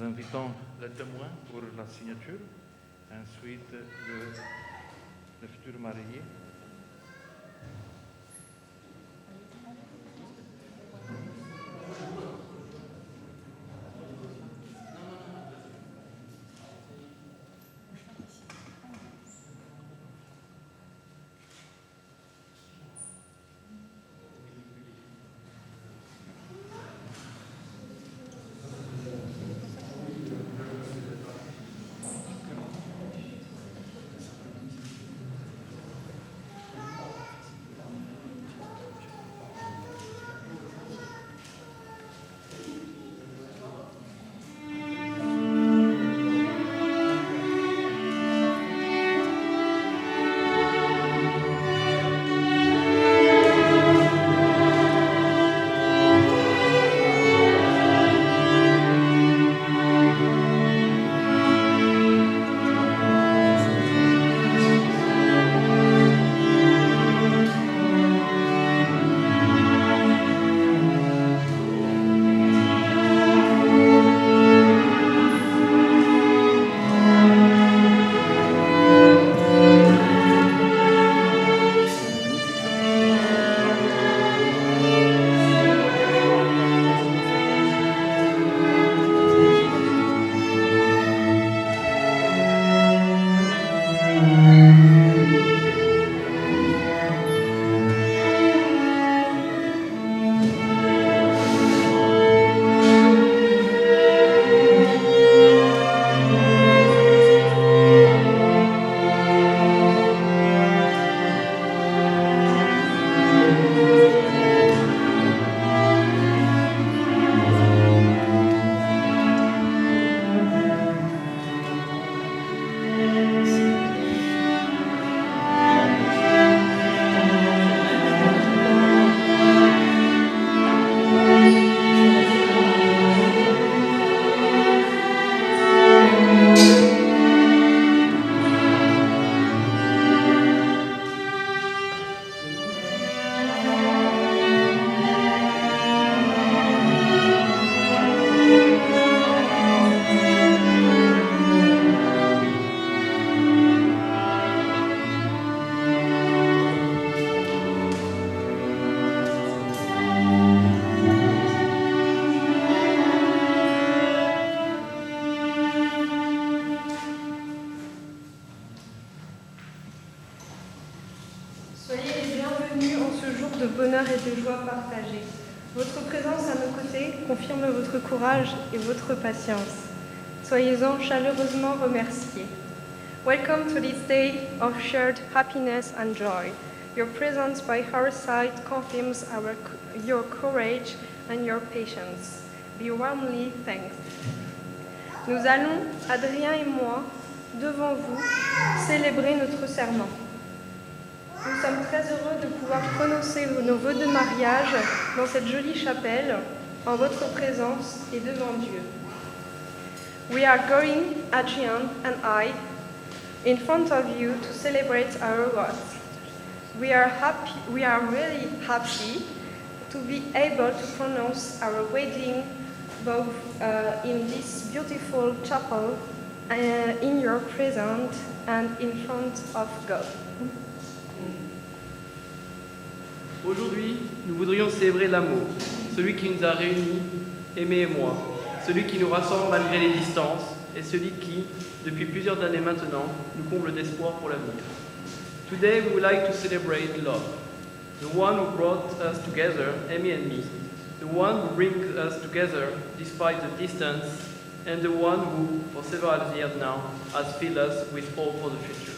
Nous invitons les témoins pour la signature, ensuite le futur marié. De bonheur et de joie partagée. Votre présence à nos côtés confirme votre courage et votre patience. Soyez-en chaleureusement remerciés. Welcome to this day of shared happiness and joy. Your presence by our side confirms your courage and your patience. Be warmly thanked. Nous allons, Adrien et moi, devant vous, célébrer notre serment. Nous sommes très heureux de pouvoir prononcer nos vœux de mariage dans cette jolie chapelle, en votre présence et devant Dieu. We are going, Adrian and I, in front of you to celebrate our vows. We are really happy to be able to pronounce our wedding vow in this beautiful chapel, in your presence and in front of God. Aujourd'hui, nous voudrions célébrer l'amour, celui qui nous a réunis, Aimé et moi, celui qui nous rassemble malgré les distances et celui qui, depuis plusieurs années maintenant, nous comble d'espoir pour l'avenir. Today we would like to celebrate love, the one who brought us together, Aimé and me, the one who brings us together despite the distance, and the one who, for several years now, has filled us with hope for the future.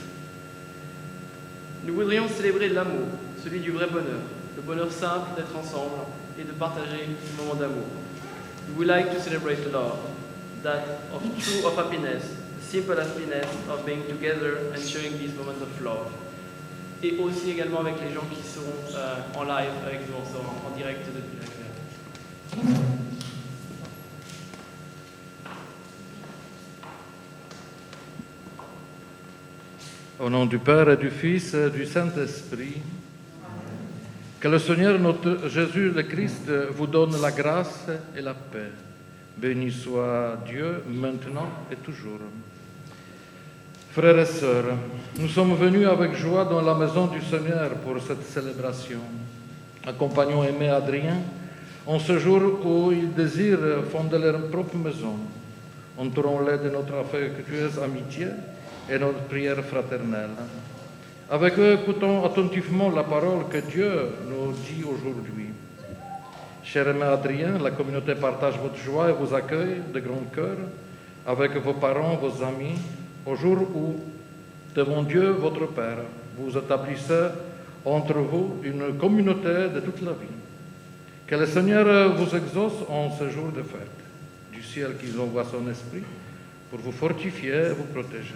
Nous voudrions célébrer l'amour, celui du vrai bonheur, le bonheur simple d'être ensemble et de partager ce moment d'amour. We would like to celebrate love, that of true of happiness, the simple happiness of being together and sharing this moment of love. Et aussi également avec les gens qui sont en live avec nous en direct depuis la Grèce. Au nom du Père et du Fils et du Saint-Esprit, que le Seigneur notre Jésus le Christ vous donne la grâce et la paix. Béni soit Dieu, maintenant et toujours. Frères et sœurs, nous sommes venus avec joie dans la maison du Seigneur pour cette célébration. Accompagnons Aimé et Adrien en ce jour où ils désirent fonder leur propre maison. Entourons-les de notre affectueuse amitié et notre prière fraternelle. Avec eux, écoutons attentivement la parole que Dieu nous dit aujourd'hui. Cher Aimé Adrien, la communauté partage votre joie et vous accueille de grand cœur avec vos parents, vos amis, au jour où, devant Dieu, votre Père, vous établissez entre vous une communauté de toute la vie. Que le Seigneur vous exauce en ce jour de fête, du ciel qu'il envoie son esprit pour vous fortifier et vous protéger.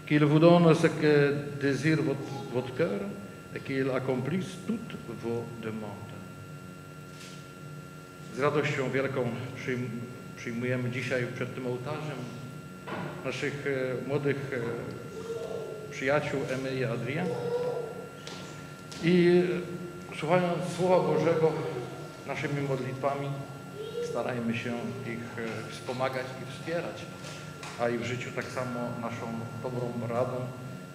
Qu'il vous donne ce que désire votre cœur et qu'il accomplisse toutes vos demandes. Z radością wielką przyjmujemy dzisiaj przed tym ołtarzem naszych młodych przyjaciół Aimé i Adrien i słuchając Słowa Bożego naszymi modlitwami starajmy się ich wspomagać i wspierać, a i w życiu tak samo naszą dobrą radą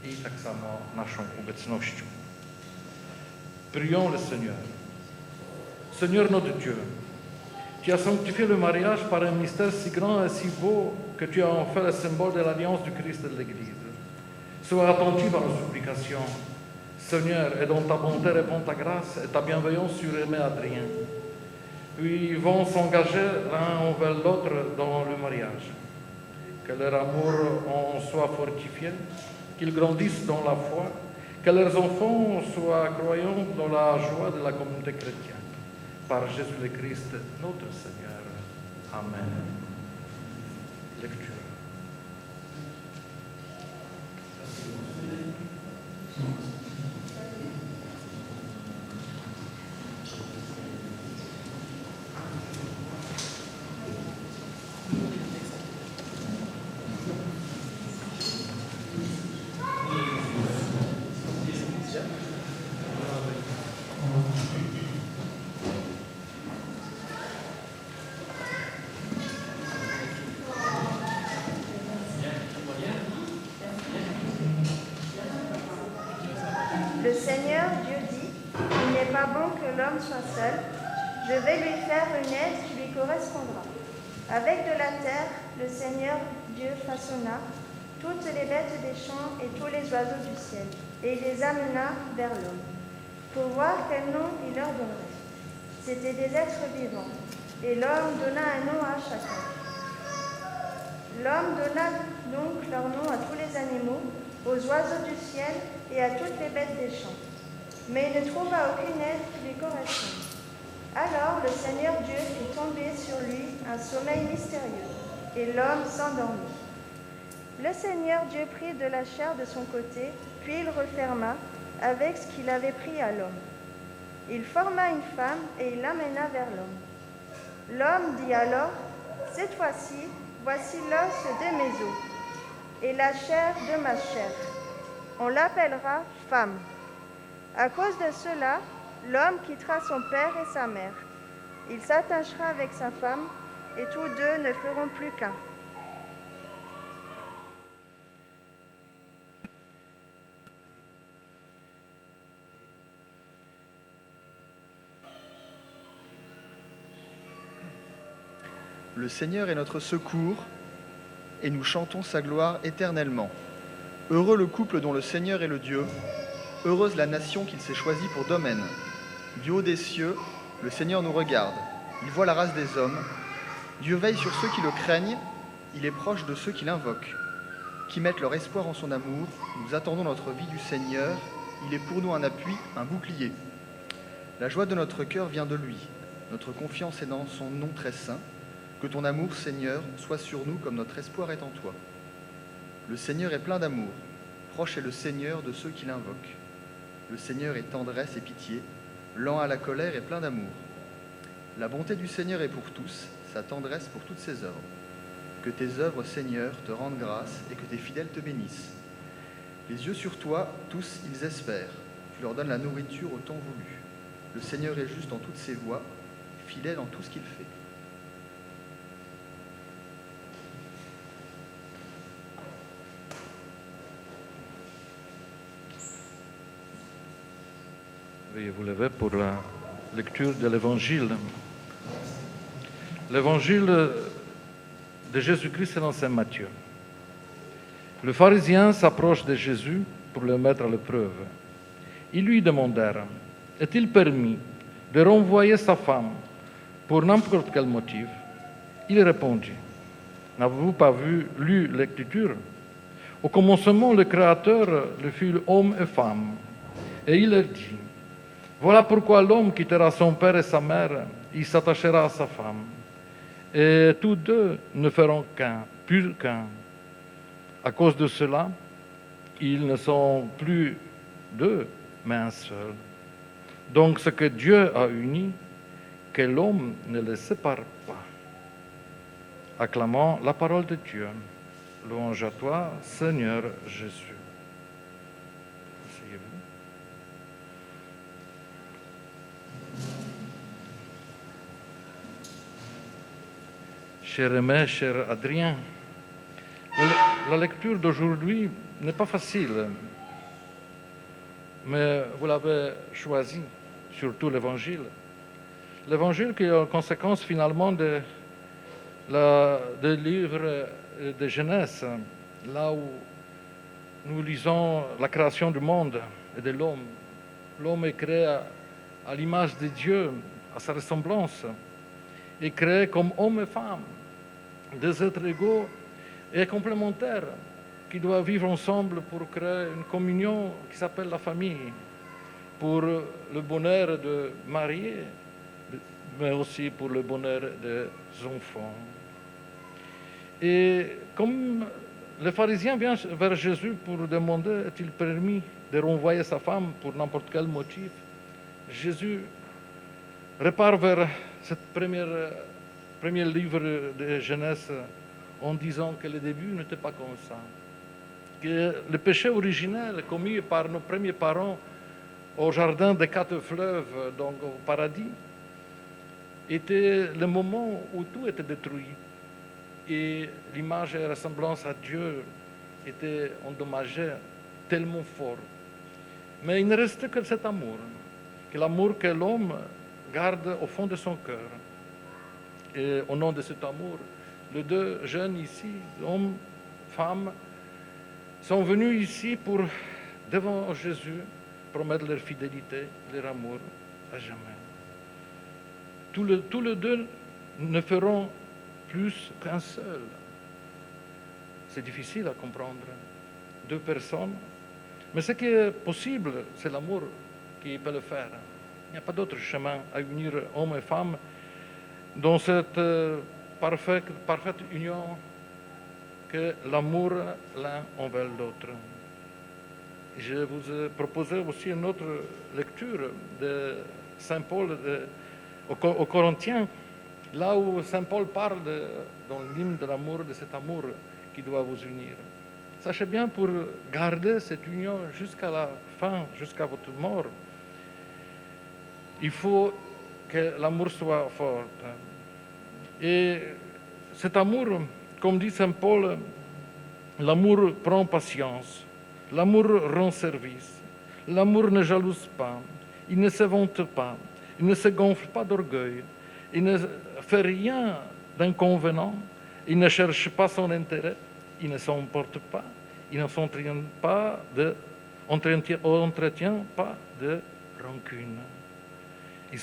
i tak samo naszą obecnością. Prions le Seigneur. Seigneur notre Dieu, tu as sanctifié le mariage par un mystère si grand et si beau que tu as en fait le symbole de l'alliance du Christ et de l'Église. Sois attentif à nos supplications, Seigneur, et dans ta bonté réponds ta grâce et ta bienveillance sur Aimé et Adrien. Puis ils vont s'engager l'un envers l'autre dans le mariage. Que leur amour en soit fortifié, qu'ils grandissent dans la foi, que leurs enfants soient croyants dans la joie de la communauté chrétienne. Par Jésus le Christ, notre Seigneur. Amen. Lecture. Le Seigneur Dieu dit, il n'est pas bon que l'homme soit seul, je vais lui faire une aide qui lui correspondra. Avec de la terre, le Seigneur Dieu façonna toutes les bêtes des champs et tous les oiseaux du ciel, et il les amena vers l'homme, pour voir quel nom il leur donnerait. C'étaient des êtres vivants, et l'homme donna un nom à chacun. L'homme donna donc leur nom à tous les animaux, aux oiseaux du ciel et à toutes les bêtes des champs. Mais il ne trouva aucune aide qui lui corresponde. Alors le Seigneur Dieu fit tomber sur lui un sommeil mystérieux, et l'homme s'endormit. Le Seigneur Dieu prit de la chair de son côté, puis il referma avec ce qu'il avait pris à l'homme. Il forma une femme et il l'amena vers l'homme. L'homme dit alors, « Cette fois-ci, voici l'os de mes os et la chair de ma chair. On l'appellera femme. » À cause de cela, l'homme quittera son père et sa mère. Il s'attachera avec sa femme et tous deux ne feront plus qu'un. Le Seigneur est notre secours et nous chantons sa gloire éternellement. Heureux le couple dont le Seigneur est le Dieu, heureuse la nation qu'il s'est choisie pour domaine. Du haut des cieux, le Seigneur nous regarde, il voit la race des hommes. Dieu veille sur ceux qui le craignent, il est proche de ceux qui l'invoquent, qui mettent leur espoir en son amour. Nous attendons notre vie du Seigneur, il est pour nous un appui, un bouclier. La joie de notre cœur vient de lui, notre confiance est dans son nom très saint. Que ton amour, Seigneur, soit sur nous comme notre espoir est en toi. Le Seigneur est plein d'amour, proche est le Seigneur de ceux qui l'invoquent. Le Seigneur est tendresse et pitié, lent à la colère et plein d'amour. La bonté du Seigneur est pour tous, sa tendresse pour toutes ses œuvres. Que tes œuvres, Seigneur, te rendent grâce et que tes fidèles te bénissent. Les yeux sur toi, tous ils espèrent. Tu leur donnes la nourriture au temps voulu. Le Seigneur est juste en toutes ses voies, fidèle en tout ce qu'il fait. Veuillez vous lever pour la lecture de l'Évangile. L'Évangile de Jésus-Christ selon saint Matthieu. Le pharisien s'approche de Jésus pour le mettre à l'épreuve. Ils lui demandèrent, « Est-il permis de renvoyer sa femme pour n'importe quel motif ?» Il répondit, « N'avez-vous pas lu l'Écriture ? Au commencement, le Créateur le fit homme et femme. Et il leur dit, voilà pourquoi l'homme quittera son père et sa mère, il s'attachera à sa femme. Et tous deux ne feront qu'un, plus qu'un. À cause de cela, ils ne sont plus deux, mais un seul. Donc ce que Dieu a uni, que l'homme ne le sépare pas. » Acclamons la parole de Dieu. Louange à toi, Seigneur Jésus. Asseyez-vous. Cher Aimé, cher Adrien, la lecture d'aujourd'hui n'est pas facile, mais vous l'avez choisi, surtout l'Évangile. L'Évangile qui est en conséquence finalement de livre de Genèse, là où nous lisons la création du monde et de l'homme. L'homme est créé à l'image de Dieu, à sa ressemblance, et créé comme homme et femme, des êtres égaux et complémentaires qui doivent vivre ensemble pour créer une communion qui s'appelle la famille, pour le bonheur de mariés, mais aussi pour le bonheur des enfants. Et comme le pharisien vient vers Jésus pour demander est-il permis de renvoyer sa femme pour n'importe quel motif, Jésus repart vers ce premier livre de Genèse en disant que le début n'était pas comme ça, que le péché originel commis par nos premiers parents au jardin des 4 fleuves, donc au paradis, était le moment où tout était détruit et l'image et la ressemblance à Dieu étaient endommagées tellement fort. Mais il ne restait que cet amour, que l'amour que l'homme garde au fond de son cœur. Et au nom de cet amour, les 2 jeunes ici, hommes, femmes, sont venus ici pour, devant Jésus, promettre leur fidélité, leur amour à jamais. Tous les 2 ne feront plus qu'un seul. C'est difficile à comprendre. 2 personnes. Mais ce qui est possible, c'est l'amour qui peut le faire. Il n'y a pas d'autre chemin à unir hommes et femmes dans cette parfaite union que l'amour l'un envers l'autre. Je vous ai proposé aussi une autre lecture de Saint Paul aux Corinthiens, là où Saint Paul parle dans l'hymne de l'amour, de cet amour qui doit vous unir. Sachez bien, pour garder cette union jusqu'à la fin, jusqu'à votre mort, il faut que l'amour soit fort. Et cet amour, comme dit Saint Paul, l'amour prend patience, l'amour rend service, l'amour ne jalouse pas, il ne se vante pas, il ne se gonfle pas d'orgueil, il ne fait rien d'inconvenant, il ne cherche pas son intérêt, il ne s'emporte pas, il ne s'entretient pas de rancune. Il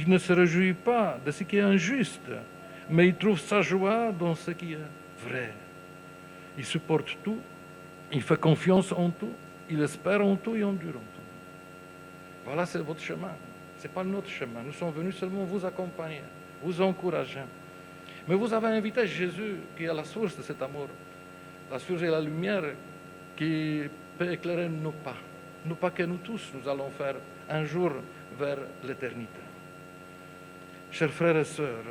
ne se réjouit pas de ce qui est injuste, mais il trouve sa joie dans ce qui est vrai. Il supporte tout, il fait confiance en tout, il espère en tout et endure en tout. Voilà, c'est votre chemin. Ce n'est pas notre chemin. Nous sommes venus seulement vous accompagner, vous encourager. Mais vous avez invité Jésus, qui est la source de cet amour, la source et la lumière qui peut éclairer nos pas que nous tous, nous allons faire un jour vers l'éternité. Chers frères et sœurs,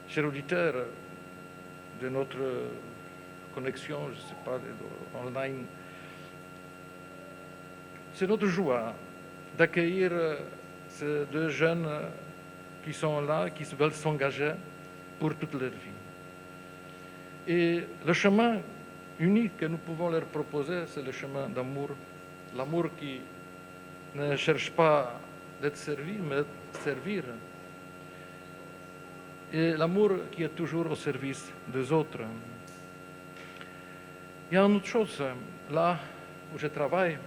chers auditeurs de notre connexion, je ne sais pas, online, c'est notre joie d'accueillir ces 2 jeunes qui sont là, qui veulent s'engager pour toute leur vie. Et le chemin unique que nous pouvons leur proposer, c'est le chemin d'amour, l'amour qui ne cherche pas d'être servi, mais de servir. Et l'amour qui est toujours au service des autres. Il y a une autre chose, là où je travaille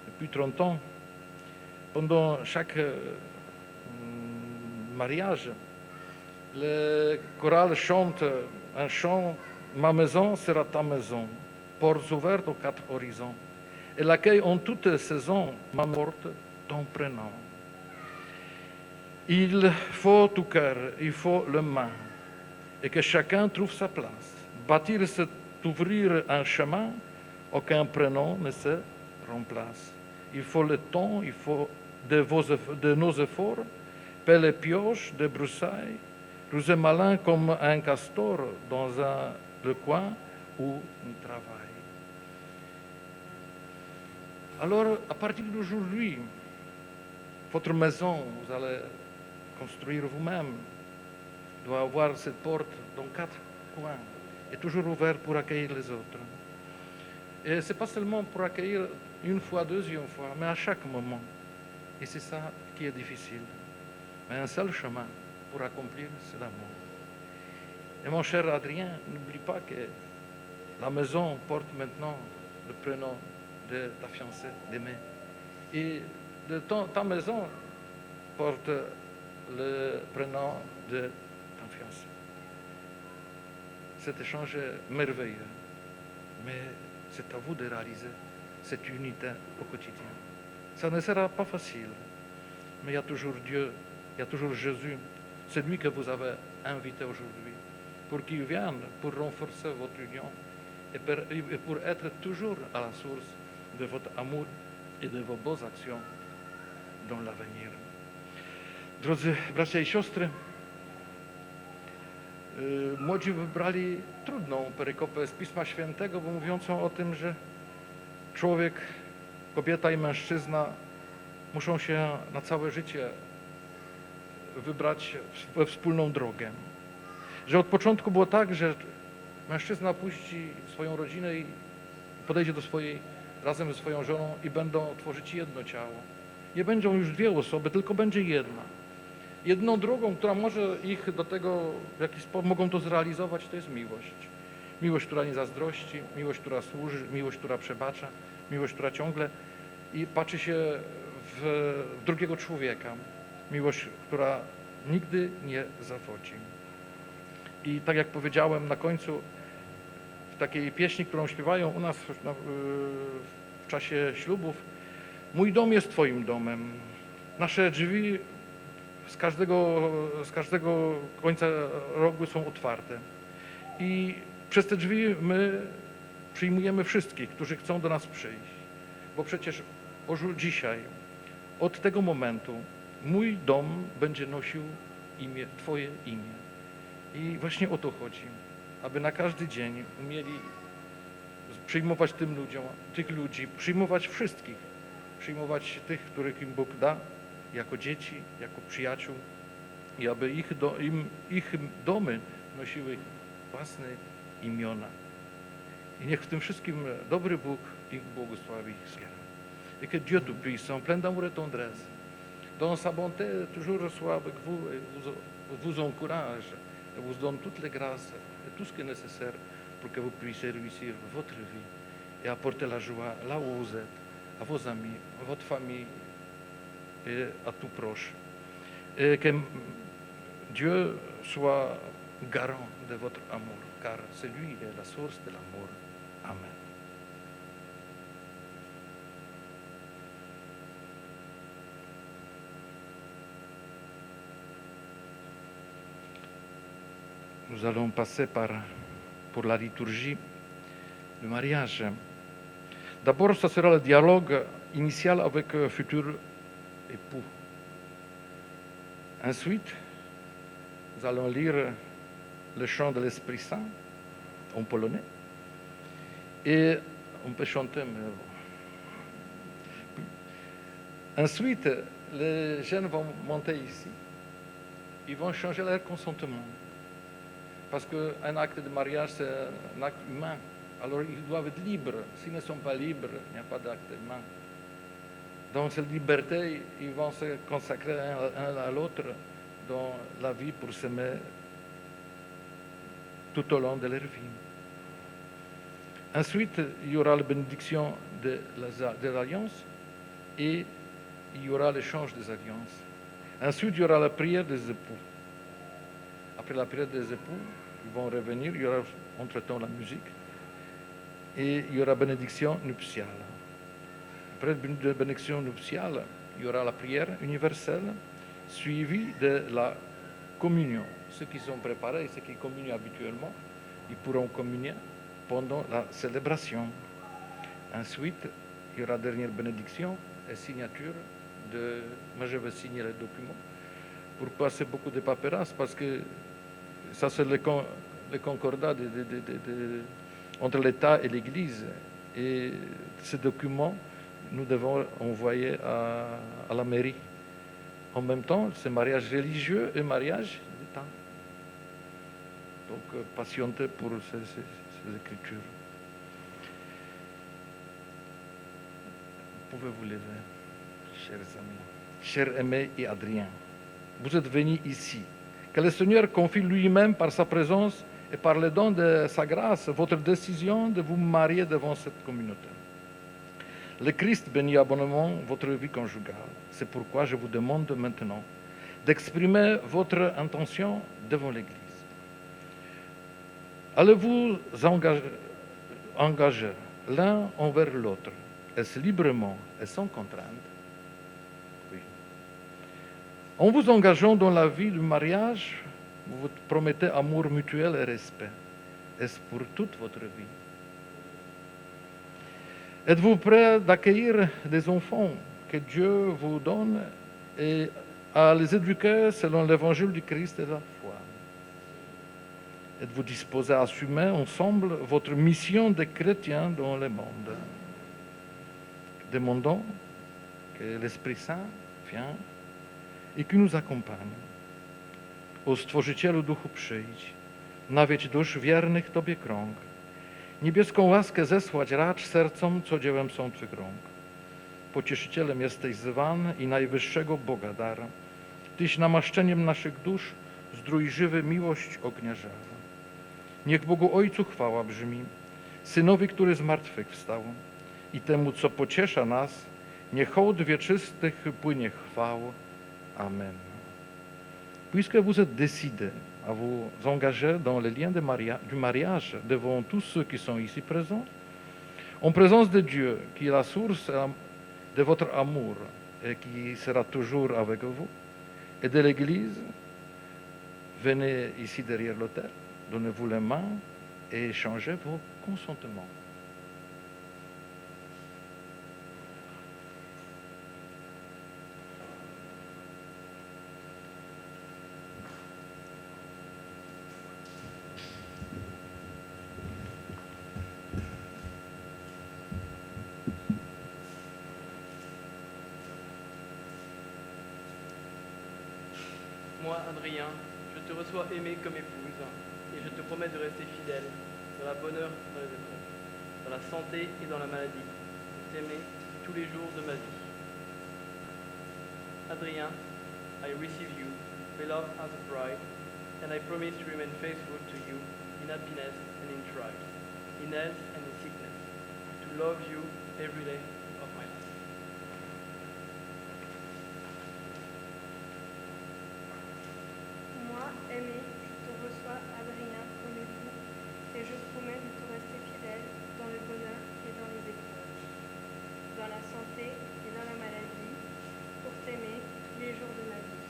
depuis 30 ans, pendant chaque mariage, le choral chante un chant « Ma maison sera ta maison, portes ouvertes aux 4 horizons. Elle accueille en toute saison ma morte, ton prénom. » Il faut tout cœur, il faut le main, et que chacun trouve sa place. Bâtir, c'est ouvrir un chemin, aucun prénom ne se remplace. Il faut le temps, il faut de nos efforts, pelle et pioche, de broussailles, rusé malin comme un castor dans le coin où on travaille. Alors, à partir d'aujourd'hui, votre maison, vous allez construire vous-même, doit avoir cette porte dans 4 coins et toujours ouverte pour accueillir les autres. Et ce n'est pas seulement pour accueillir une fois, deuxième fois, mais à chaque moment. Et c'est ça qui est difficile. Mais un seul chemin pour accomplir, c'est l'amour. Et mon cher Adrien, n'oublie pas que la maison porte maintenant le prénom de ta fiancée, d'Aimée. Et ta maison porte le prénom de ton fiancé. Cet échange est merveilleux, mais c'est à vous de réaliser cette unité au quotidien. Ça ne sera pas facile, mais il y a toujours Dieu, il y a toujours Jésus, celui que vous avez invité aujourd'hui, pour qu'il vienne, pour renforcer votre union et pour être toujours à la source de votre amour et de vos bonnes actions dans l'avenir. Drodzy bracia i siostry, młodzi wybrali trudną perykopę z Pisma Świętego, bo mówiącą o tym, że człowiek, kobieta i mężczyzna muszą się na całe życie wybrać we wspólną drogę. Że od początku było tak, że mężczyzna opuści swoją rodzinę i podejdzie do razem ze swoją żoną i będą tworzyć jedno ciało. Nie będą już 2 osoby, tylko będzie jedna. Jedną drogą, która może ich do tego, w jaki sposób mogą to zrealizować, to jest miłość. Miłość, która nie zazdrości, miłość, która służy, miłość, która przebacza, miłość, która ciągle i patrzy się w drugiego człowieka. Miłość, która nigdy nie zawodzi. I tak jak powiedziałem na końcu, w takiej pieśni, którą śpiewają u nas w czasie ślubów, mój dom jest twoim domem. Nasze drzwi z każdego końca rogu są otwarte. I przez te drzwi my przyjmujemy wszystkich, którzy chcą do nas przyjść. Bo przecież dzisiaj, od tego momentu, mój dom będzie nosił imię, twoje imię. I właśnie o to chodzi, aby na każdy dzień umieli przyjmować tych ludzi, przyjmować wszystkich, przyjmować tych, których im Bóg da, jako dzieci, jako przyjaciół i aby ich domy nosiły własne imiona. I niech w tym wszystkim dobry Bóg ich błogosławi i wspiera. Et que Dieu Tout-Puissant, plein d'amour et tendresse, dans sa bonté toujours soit avec vous et vous encourage et vous donne toutes les grâces et tout ce qui est nécessaire pour que vous puissiez réussir votre vie et apporter la joie là où vous êtes, à vos amis, à votre famille et à tout proche. Et que Dieu soit garant de votre amour, car c'est lui qui est la source de l'amour. Amen. Nous allons passer pour la liturgie du mariage. D'abord, ça sera le dialogue initial avec le futur époux. Ensuite, nous allons lire le chant de l'Esprit Saint en polonais. Et on peut chanter, mais bon. Ensuite, les jeunes vont monter ici. Ils vont changer leur consentement. Parce qu'un acte de mariage, c'est un acte humain. Alors, ils doivent être libres. S'ils ne sont pas libres, il n'y a pas d'acte humain. dans cette liberté, ils vont se consacrer un à l'autre dans la vie pour s'aimer tout au long de leur vie. Ensuite, il y aura la bénédiction de l'alliance et il y aura l'échange des alliances. Ensuite, il y aura la prière des époux. Après la prière des époux, ils vont revenir, il y aura entre-temps la musique et il y aura bénédiction nuptiale. Après la bénédiction nuptiale, il y aura la prière universelle suivie de la communion. Ceux qui sont préparés, ceux qui communient habituellement, ils pourront communier pendant la célébration. Ensuite, il y aura dernière bénédiction et signature de... Moi, je vais signer les documents pour passer beaucoup de paperasse parce que ça, c'est le concordat entre l'État et l'Église. Et ces documents, nous devons envoyer à la mairie. En même temps, c'est mariage religieux et mariage d'État. Donc, patientez pour ces écritures. Vous pouvez vous lever, chers amis, chers Aimé et Adrien. Vous êtes venus ici. Que le Seigneur confie lui-même par sa présence et par le don de sa grâce votre décision de vous marier devant cette communauté. Le Christ bénit abondamment votre vie conjugale. C'est pourquoi je vous demande maintenant d'exprimer votre intention devant l'Église. Allez-vous engager l'un envers l'autre, est-ce librement et sans contrainte? Oui. En vous engageant dans la vie du mariage, vous vous promettez amour mutuel et respect. Est-ce pour toute votre vie? Êtes-vous prêt d'accueillir des enfants que Dieu vous donne et à les éduquer selon l'évangile du Christ et de la foi? Êtes-vous disposé à assumer ensemble votre mission de chrétien dans le monde? Demandons que l'Esprit Saint vienne i nous accompagne. O Stworzycielu Duchu przyjdź, nawiedź dusz wiernych Tobie krąg. Niebieską łaskę zesłać racz sercom, co dziełem są Twych rąk. Pocieszycielem jesteś zwany i najwyższego Boga dar. Tyś namaszczeniem naszych dusz zdrój żywy miłość ognia żara. Niech Bogu Ojcu chwała brzmi, Synowi, który z martwych wstał i temu, co pociesza nas, niech hołd wieczystych płynie chwał. Amen. Puisque vous êtes décidés à vous engager dans les liens du mariage devant tous ceux qui sont ici présents, en présence de Dieu, qui est la source de votre amour et qui sera toujours avec vous, et de l'Église, venez ici derrière l'autel, donnez-vous les mains et échangez vos consentements. Moi, Adrien, je te reçois aimé comme épouse, et je te promets de rester fidèle, dans la bonheur, dans les épreuves, dans la santé et dans la maladie, pour t'aimer tous les jours de ma vie. Adrien, I receive you, beloved as a bride, and I promise to remain faithful to you in happiness and in trials, in health and in sickness, to love you every day of my life. Moi, aimé, je te reçois, Adrien, comme époux, et je promets de te rester fidèle dans le bonheur et dans les épreuves, dans la santé et dans la maladie, pour t'aimer tous les jours de ma vie.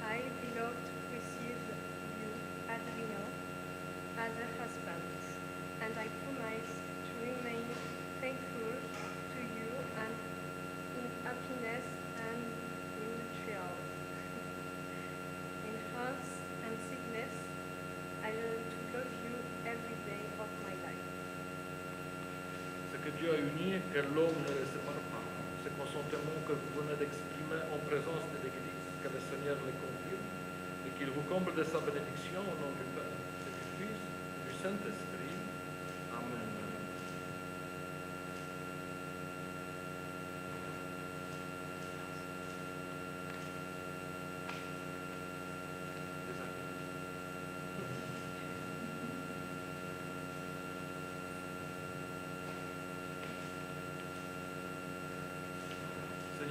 I, beloved, receive you, Adrien, as a husband, and I promise to remain faithful to you and in happiness and in trials. In health and sickness, I learn to love you every day of my life. Ce que Dieu a uni, que l'homme ne le sépare pas. Ce consentement que vous venez d'exprimer en présence de l'Église, que le Seigneur le confirme et qu'il vous comble de sa bénédiction au nom du Père, et du Fils, et du Saint-Esprit. Amen.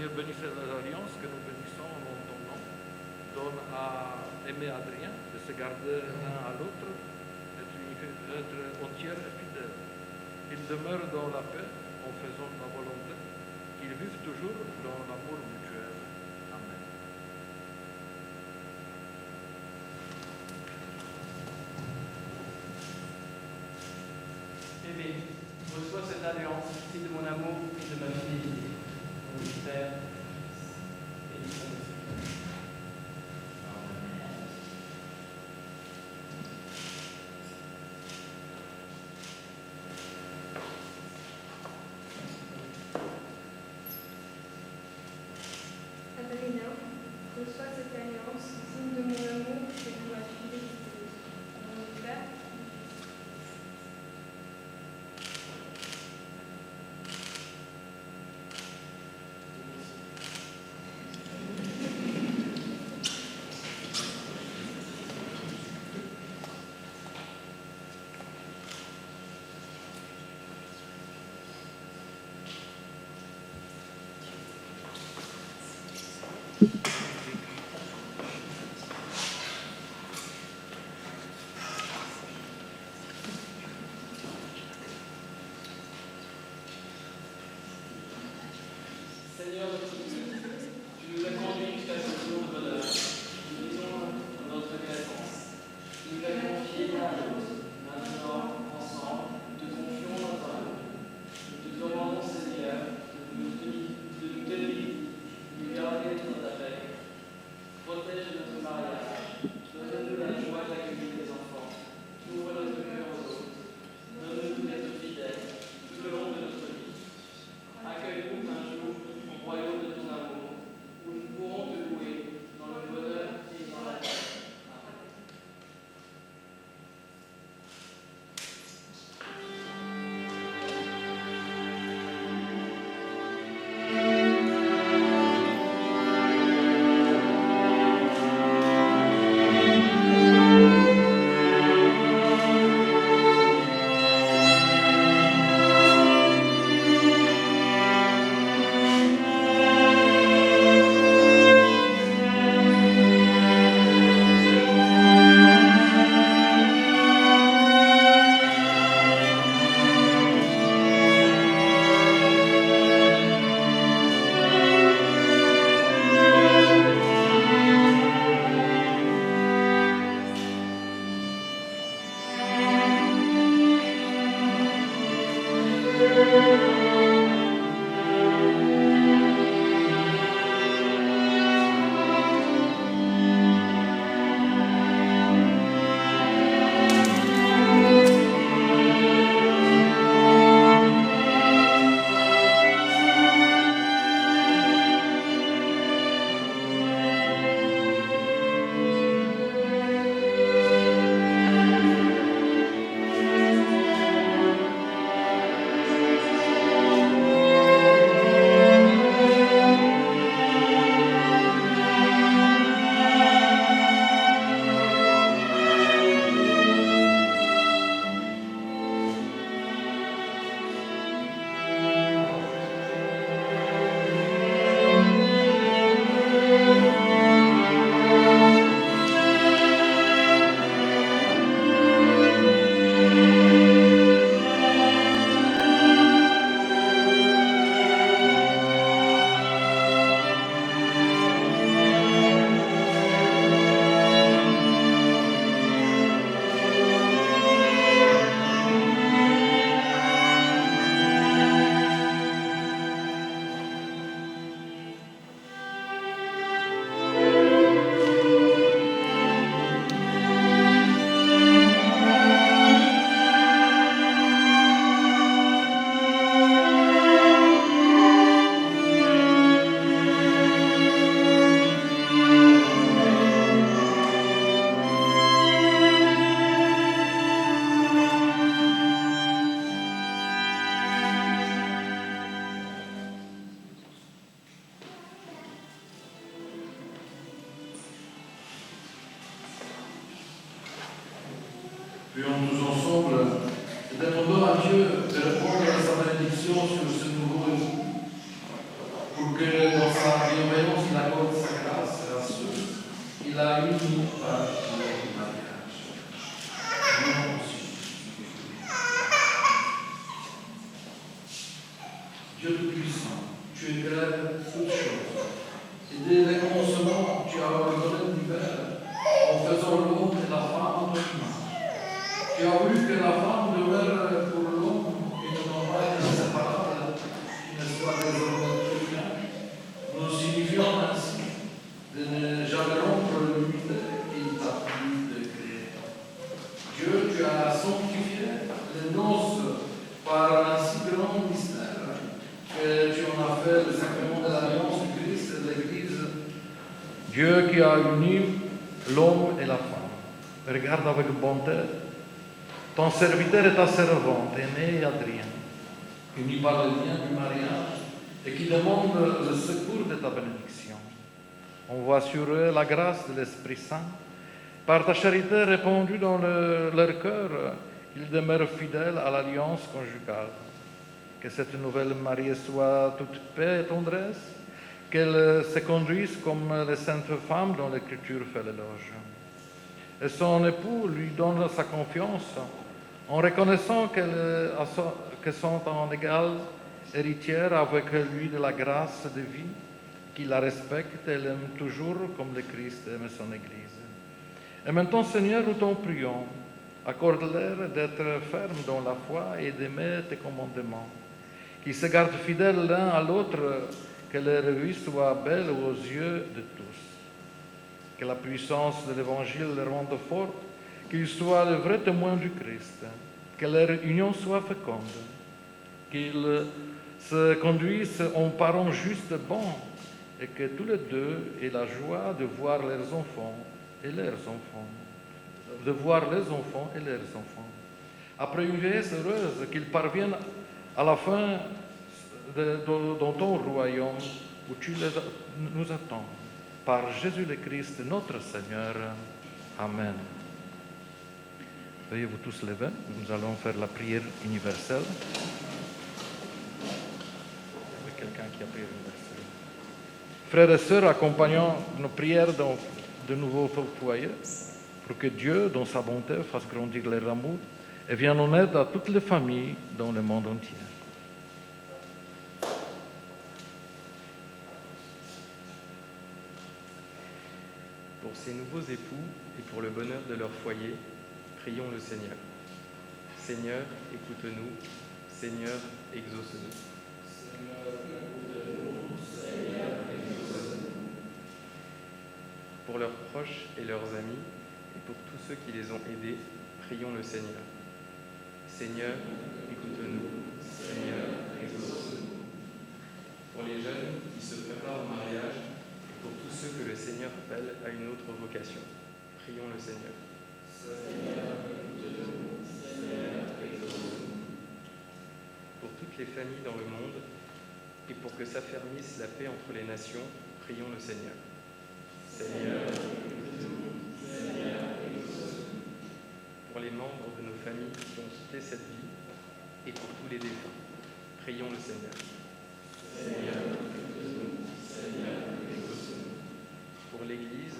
Seigneur bénisse l'alliance que nous bénissons en ton nom. Donne à aimer Adrien, de se garder l'un à l'autre, être entier et fidèle. Qu'il demeure dans la paix en faisant ta volonté, qu'il vive toujours dans l'amour mutuel. Amen. Aimé, reçois cette alliance, signe de mon amour et de ma fidélité. Au nom du Père et du Saint-Esprit. Adrien, reçois cette alliance, signe de mon amour et de ma fidélité. Au nom du Père. Seigneur notre Dieu, tu nous as conduits jusqu'à ce jour de bonheur. Nous disons notre reconnaissance. Tu nous as confié l'un à l'autre. Maintenant, ensemble, nous te confions notre amour. Nous te demandons, Seigneur, de nous tenir, de nous garder dans ta paix. Protège notre mariage. Donne-nous la joie d'accueillir les enfants. Ouvre notre cœur aux autres. Donne-nous d'être fidèles tout au long de notre vie. Accueille-nous un jour au royaume de ton amour, où nous pourrons te louer dans le bonheur et dans la paix. Amen. Prions-nous ensemble d'être heureux à Dieu de répondre à sa bénédiction sur ce nouveau réseau, pour que dans sa qu'il a unis par le mariage. Nous aussi. Dieu Tout-Puissant, tu éclaires toutes choses. Et dès le commencement, tu as ordonné l'univers en faisant l'homme et la femme en ton image. Tu as voulu que la femme demeure pour l'homme une nomade inséparable qui ne soit désormais plus rien. Nous signifions ainsi de ne jamais rompre l'unité qu'il t'a plu de créer. Dieu, tu as sanctifié les noces par un si grand mystère que tu en as fait le sacrement de l'alliance du Christ et de l'Église. Dieu qui a uni l'homme et la femme. Regarde avec bonté ton serviteur et ta servante, Aimée et Adrien, unis par le lien du mariage et qui demandent le secours de ta bénédiction. Envoie sur eux la grâce de l'Esprit Saint. Par ta charité répandue dans leur cœur, qu'ils demeurent fidèles à l'alliance conjugale. Que cette nouvelle mariée soit toute paix et tendresse, qu'elle se conduise comme les saintes femmes dont l'Écriture fait l'éloge. Et son époux lui donne sa confiance en reconnaissant qu'elles sont en égale héritière avec lui de la grâce de vie, qu'il la respecte et l'aime toujours comme le Christ aime son Église. Et maintenant, Seigneur, nous t'en prions, accorde-leur d'être fermes dans la foi et d'aimer tes commandements, qu'ils se gardent fidèles l'un à l'autre, que leur vie soit belle aux yeux de tous. Que la puissance de l'Évangile les rende fortes, qu'ils soient le vrai témoin du Christ, que leur union soit féconde, qu'ils se conduisent en parents justes bons, et que tous les deux aient la joie de voir leurs enfants et leurs enfants, de voir les enfants et leurs enfants. Après une vieillesse heureuse, qu'ils parviennent à la fin dans ton royaume où tu nous attends. Par Jésus le Christ, notre Seigneur. Amen. Veuillez vous tous lever, nous allons faire la prière universelle. Avec quelqu'un qui a prière universelle. Frères et sœurs, accompagnons nos prières dans de nouveaux foyers pour que Dieu, dans sa bonté, fasse grandir leur amour et vienne en aide à toutes les familles dans le monde entier. Pour ces nouveaux époux et pour le bonheur de leur foyer, prions le Seigneur. Seigneur, écoute-nous. Seigneur, exauce-nous. Pour leurs proches et leurs amis, et pour tous ceux qui les ont aidés, prions le Seigneur. Seigneur, écoute-nous. Seigneur, exauce-nous. Pour les jeunes qui se préparent au mariage, et pour tous ceux que le Seigneur appelle à une autre vocation, prions le Seigneur. Seigneur, écoute-nous. Seigneur, exauce-nous. Pour toutes les familles dans le monde, et pour que s'affermisse la paix entre les nations, prions le Seigneur. Seigneur, écoute-nous. Seigneur, exauce-nous. Pour les membres de nos familles qui ont quitté cette vie, et pour tous les défunts, prions le Seigneur. Seigneur, écoute-nous. Seigneur, exauce-nous. Pour l'Église,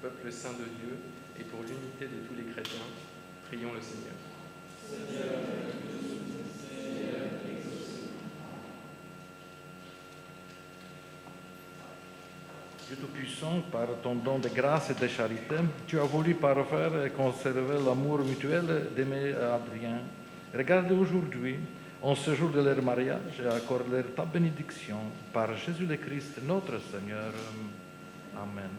peuple saint de Dieu, et pour l'unité de tous les chrétiens, prions le Seigneur. Seigneur, écoute-nous. Seigneur, exauce-nous. Dieu Tout-Puissant, par ton don de grâce et de charité, tu as voulu parfaire et conserver l'amour mutuel d'Aimée et Adrien. Regarde aujourd'hui, en ce jour de leur mariage, et accorde-leur ta bénédiction par Jésus le Christ, notre Seigneur. Amen.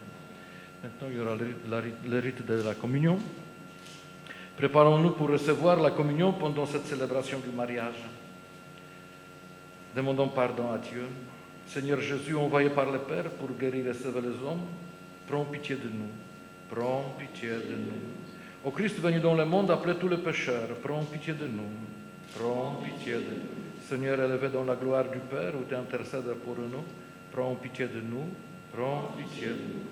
Maintenant, il y aura le rite de la communion. Préparons-nous pour recevoir la communion pendant cette célébration du mariage. Demandons pardon à Dieu. Seigneur Jésus, envoyé par le Père pour guérir et sauver les hommes, prends pitié de nous. Prends pitié de nous. Au Christ venu dans le monde, après tous les pécheurs, prends pitié de nous. Prends pitié de nous. Seigneur élevé dans la gloire du Père, où tu intercèdes pour nous, prends pitié de nous. Prends pitié de nous.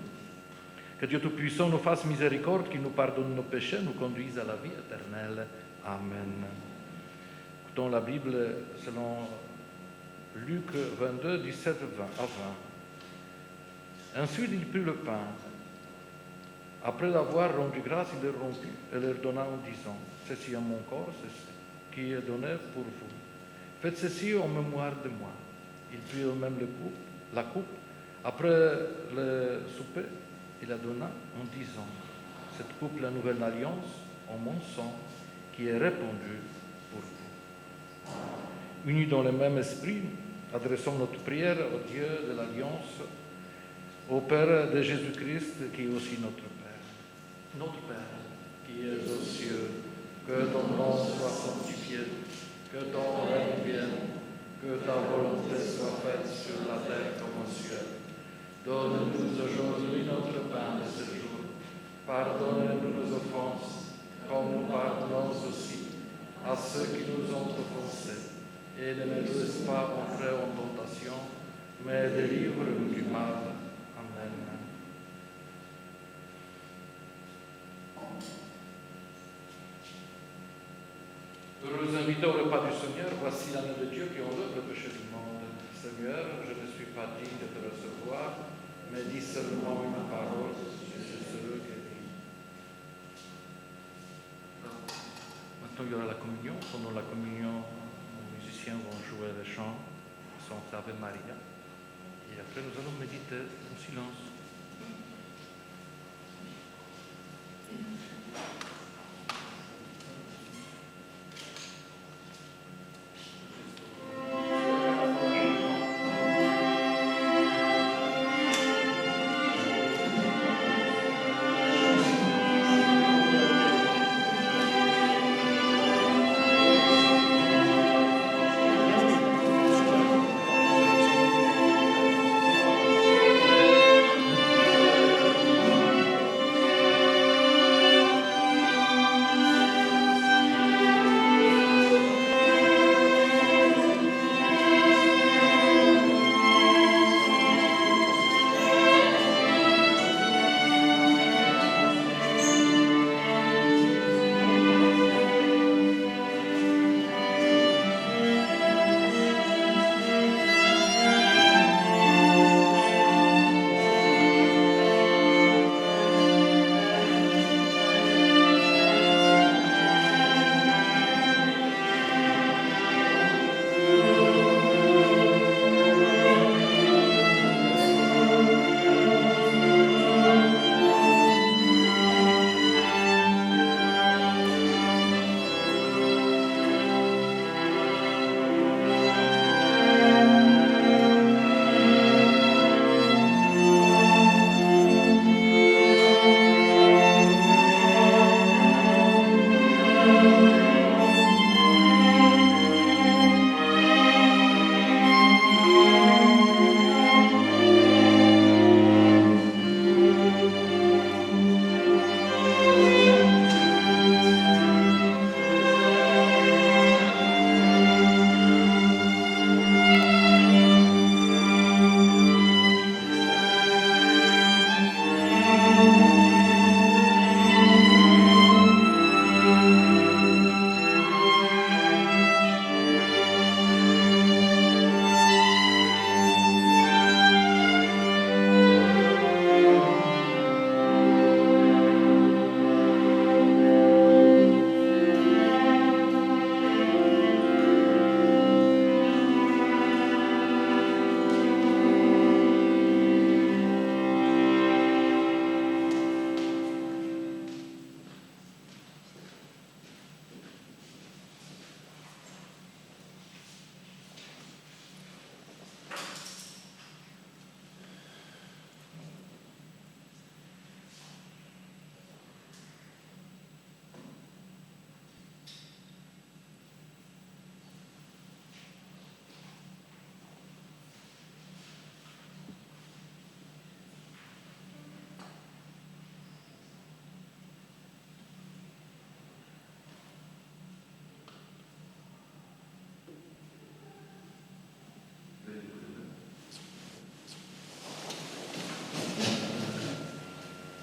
Que Dieu Tout-Puissant nous fasse miséricorde, qu'il nous pardonne nos péchés, nous conduise à la vie éternelle. Amen. Écoutons la Bible selon Luc 22, 17 à 20. Ensuite, il prit le pain, Après avoir rendu grâce, il les rompit et leur donna en disant, ceci est mon corps, ceci qui est donné pour vous. Faites ceci en mémoire de moi. Il prit eux-mêmes la coupe. Après le souper, il la donna en disant, cette coupe, la nouvelle alliance, en mon sang, qui est répandue pour vous. Unis dans le même esprit, adressons notre prière au Dieu de l'Alliance, au Père de Jésus-Christ, qui est aussi notre Père. Notre Père, qui es aux cieux, que ton nom soit sanctifié, que ton règne vienne, que ta volonté soit faite sur la terre comme au ciel. Donne-nous aujourd'hui notre pain de ce jour. Pardonne-nous nos offenses, comme nous pardonnons aussi à ceux qui nous ont offensés. Et ne nous laisse pas entrer en tentation, mais délivre-nous du mal. Amen. Nous nous invitons au repas du Seigneur. Voici l'agneau de Dieu qui enlève le péché du monde. Seigneur, je ne suis pas digne de te recevoir, mais dis seulement une parole, et je serai guéri. Maintenant, il y aura la communion. Pendant la communion, nos musiciens vont jouer les chants qui sont Ave Maria. Et après, nous allons méditer en silence.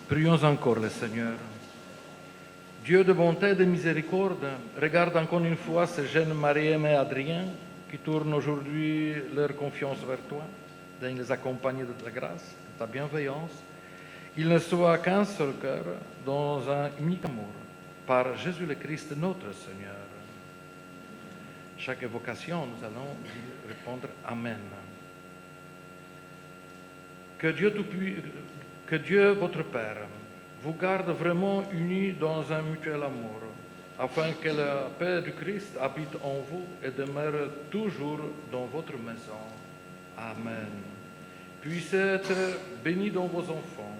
Prions encore le Seigneur. Dieu de bonté et de miséricorde, regarde encore une fois ces jeunes Marie-Aimée et Adrien qui tournent aujourd'hui leur confiance vers toi. Daigne les accompagner de ta grâce, de ta bienveillance, Il ne soit qu'un seul cœur dans un unique amour, par Jésus le Christ notre Seigneur. Chaque évocation, nous allons répondre Amen. Que Dieu, votre Père, vous garde vraiment unis dans un mutuel amour, afin que la paix du Christ habite en vous et demeure toujours dans votre maison. Amen. Puissez être bénis dans vos enfants,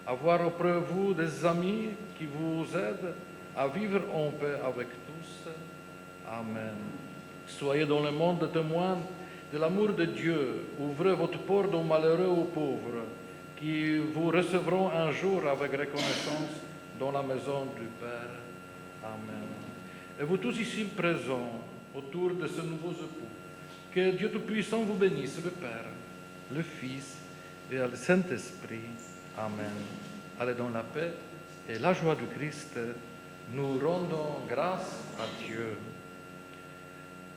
avoir auprès de vous des amis qui vous aident à vivre en paix avec tous. Amen. Soyez dans le monde témoins de l'amour de Dieu. Ouvrez votre porte aux malheureux, aux pauvres, qui vous recevront un jour avec reconnaissance dans la maison du Père. Amen. Et vous tous ici présents, autour de ce nouveau époux, que Dieu Tout-Puissant vous bénisse, le Père, le Fils et le Saint-Esprit. Amen. Allez dans la paix et la joie du Christ. Nous rendons grâce à Dieu.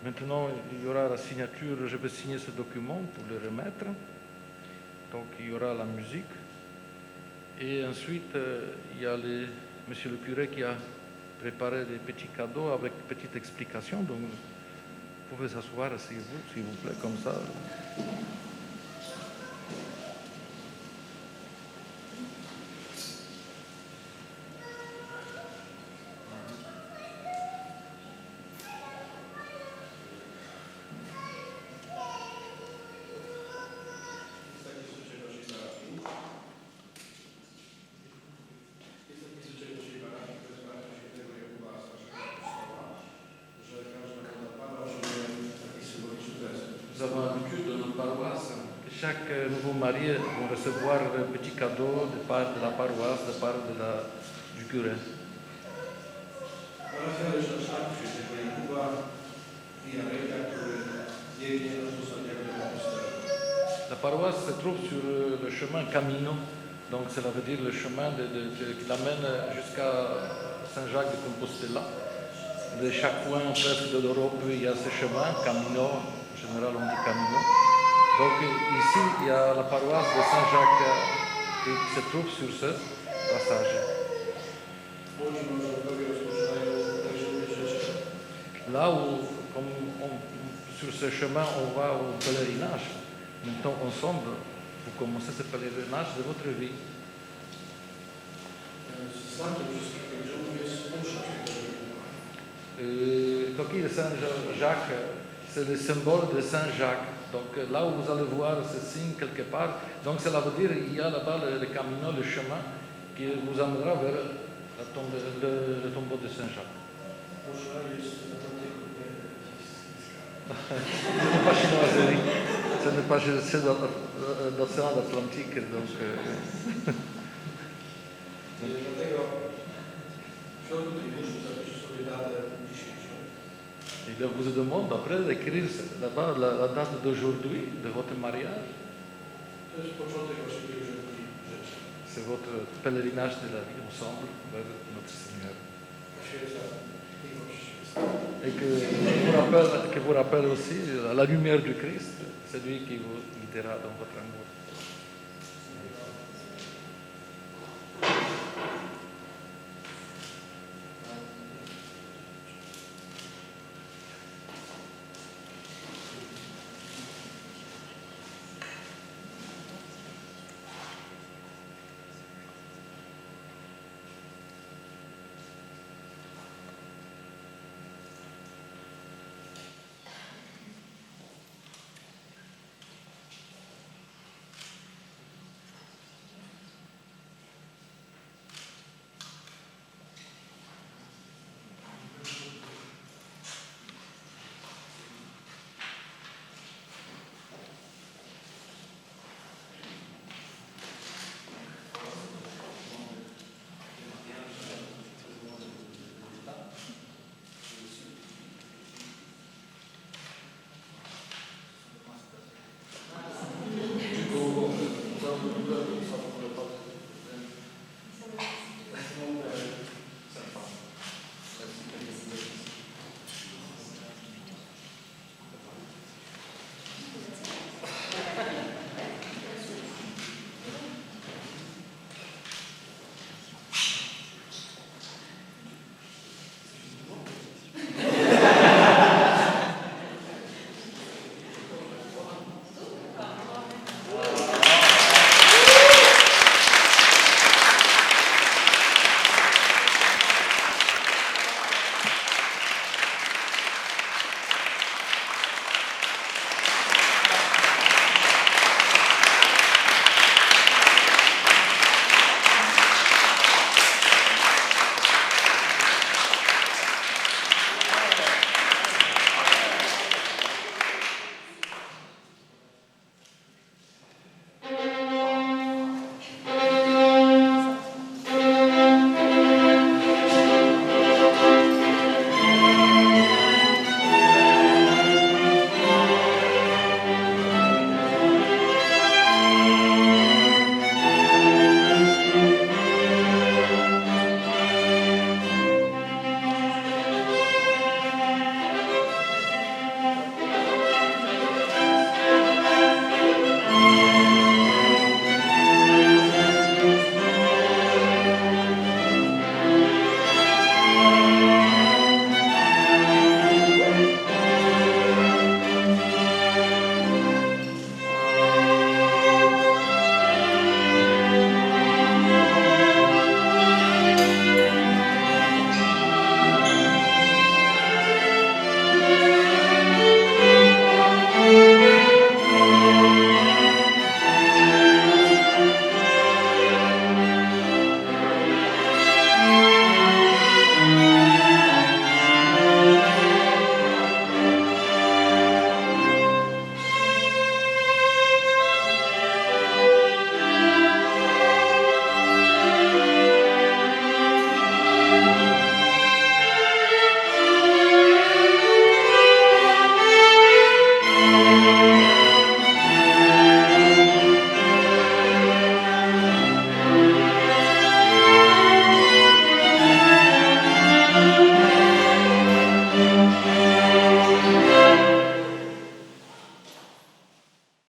Maintenant, il y aura la signature. Je vais signer ce document pour le remettre. Donc, il y aura la musique. Et ensuite, il y a monsieur le curé qui a préparé des petits cadeaux avec petites explications. Donc, vous pouvez s'asseoir, asseyez-vous, s'il vous plaît, comme ça. Nous avons l'habitude dans notre paroisse que chaque nouveau marié va recevoir un petit cadeau de part de la paroisse, de part du curé. La paroisse se trouve sur le chemin Camino, donc cela veut dire le chemin qui l'amène jusqu'à Saint-Jacques de Compostela. De chaque coin presque de l'Europe, il y a ce chemin, Camino, en général on dit Camino. Donc ici, il y a la paroisse de Saint-Jacques qui se trouve sur ce passage. Là où, sur ce chemin, on va au pèlerinage, maintenant ensemble, vous commencez ce pèlerinage de votre vie. La coquille de Saint-Jacques, c'est le symbole de Saint-Jacques. Donc là où vous allez voir ce signe quelque part, donc cela veut dire qu'il y a là-bas le camino, le chemin, qui vous amènera vers le tombeau de Saint-Jacques. Ce n'est pas chinois, ce n'est pas l'océan Atlantique. Donc, il vous demande après d'écrire là-bas la date d'aujourd'hui de votre mariage. C'est votre pèlerinage de la vie ensemble vers notre Seigneur. Et que vous rappelle aussi la lumière du Christ, c'est lui qui vous guidera dans votre amour.